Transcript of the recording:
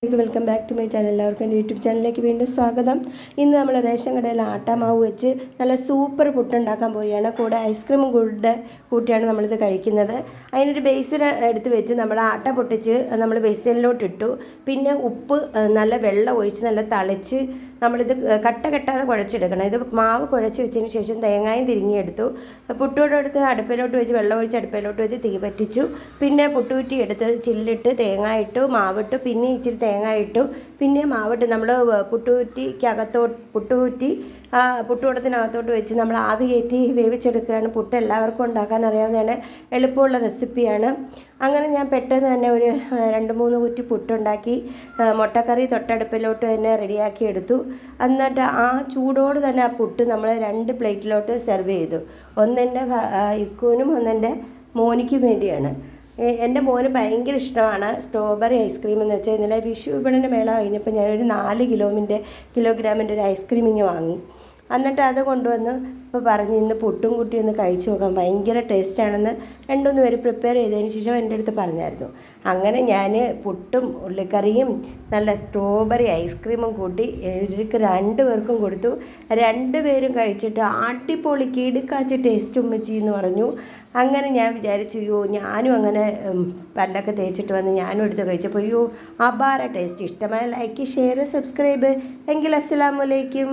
Welcome back to my channel. എല്ലാവർക്കും എൻ്റെ YouTube ചാനലിലേക്ക് വീണ്ടും സ്വാഗതം. ഇന്ന് നമ്മൾ റേഷൻ കടയിൽ ആട്ടാമാവ് വെച്ച് നല്ല സൂപ്പർ പുട്ടുണ്ടാക്കാൻ പോവുകയാണ്. കൂടെ ഐസ്ക്രീമും കൂടെ കൂട്ടിയാണ് നമ്മളിത് കഴിക്കുന്നത്. അതിനൊരു ബേസിൻ എടുത്ത് വെച്ച് നമ്മൾ ആട്ട പൊട്ടിച്ച് നമ്മൾ ബേസിനിലോട്ട് ഇട്ടു. പിന്നെ ഉപ്പ് നല്ല വെള്ളം ഒഴിച്ച് നല്ല തളിച്ച് നമ്മളിത് കട്ട കെട്ടാതെ കുഴച്ചെടുക്കണം. ഇത് മാവ് കുഴച്ച് വെച്ചതിന് ശേഷം തേങ്ങായും തിരിങ്ങിയെടുത്തു. പുട്ടുകൂടെ എടുത്ത് അടുപ്പിലോട്ട് വെച്ച് വെള്ളം ഒഴിച്ച് അടുപ്പിലോട്ട് വെച്ച് തീ പറ്റിച്ചു. പിന്നെ പുട്ടുകുറ്റി എടുത്ത് ചില്ലിട്ട് തേങ്ങ ഇട്ടു, മാവിട്ടു, പിന്നെ ഇച്ചിരി തേങ്ങ ഇട്ടു, പിന്നെ മാവിട്ട് നമ്മൾ പുട്ടുകുറ്റി പുട്ടുകുടത്തിനകത്തോട്ട് വെച്ച് നമ്മൾ ആവി കയറ്റി വേവിച്ചെടുക്കുകയാണ്. പുട്ട് എല്ലാവർക്കും ഉണ്ടാക്കാൻ അറിയാവുന്നതാണ്, എളുപ്പമുള്ള റെസിപ്പിയാണ്. അങ്ങനെ ഞാൻ പെട്ടെന്ന് തന്നെ ഒരു 2-3 കുറ്റി പുട്ടുണ്ടാക്കി മുട്ടക്കറി തൊട്ടടുപ്പിലോട്ട് തന്നെ റെഡിയാക്കി എടുത്തു. എന്നിട്ട് ആ ചൂടോട് തന്നെ ആ പുട്ട് നമ്മൾ 2 പ്ലേറ്റിലോട്ട് സെർവ് ചെയ്തു. ഒന്നെൻ്റെ ഇക്കുവിനും ഒന്നെൻ്റെ മോനിക്കും വേണ്ടിയാണ്. എൻ്റെ മോന് ഭയങ്കര ഇഷ്ടമാണ് സ്ട്രോബെറി ഐസ്ക്രീം എന്ന് വെച്ചാൽ. ഇന്നലെ വിഷു വിപണന മേള കഴിഞ്ഞപ്പോൾ ഞാനൊരു 4 കിലോഗ്രാമിൻ്റെ ഒരു ഐസ്ക്രീം ഇങ്ങനെ വാങ്ങി. എന്നിട്ട് അത് കൊണ്ടുവന്ന് ഇപ്പോൾ പറഞ്ഞ് ഇന്ന് പുട്ടും കുട്ടി ഒന്ന് കഴിച്ചു നോക്കാം, ഭയങ്കര ടേസ്റ്റാണെന്ന് 2-3 പേര് പ്രിപ്പയർ ചെയ്തതിന് ശേഷം എൻ്റെ അടുത്ത് പറഞ്ഞായിരുന്നു. അങ്ങനെ ഞാൻ പുട്ടും ഉള്ളിക്കറിയും നല്ല സ്ട്രോബെറി ഐസ്ക്രീമും കൂട്ടി ഇവർക്ക് 2 പേർക്കും കൊടുത്തു. 2 പേരും കഴിച്ചിട്ട് അടിപൊളി കിടുക്കാച്ച് ടേസ്റ്റ് ഉമ്മച്ചി എന്ന് പറഞ്ഞു. അങ്ങനെ ഞാൻ വിചാരിച്ചു, ഞാനും അങ്ങനെ പല്ലൊക്കെ തേച്ചിട്ട് വന്ന് ഞാനും എടുത്ത് കഴിച്ചപ്പോൾ അപാര ടേസ്റ്റ്. ഇഷ്ടമായ ലൈക്ക്, ഷെയർ, സബ്സ്ക്രൈബ്. എങ്കിൽ അസ്സലാമു അലൈക്കും.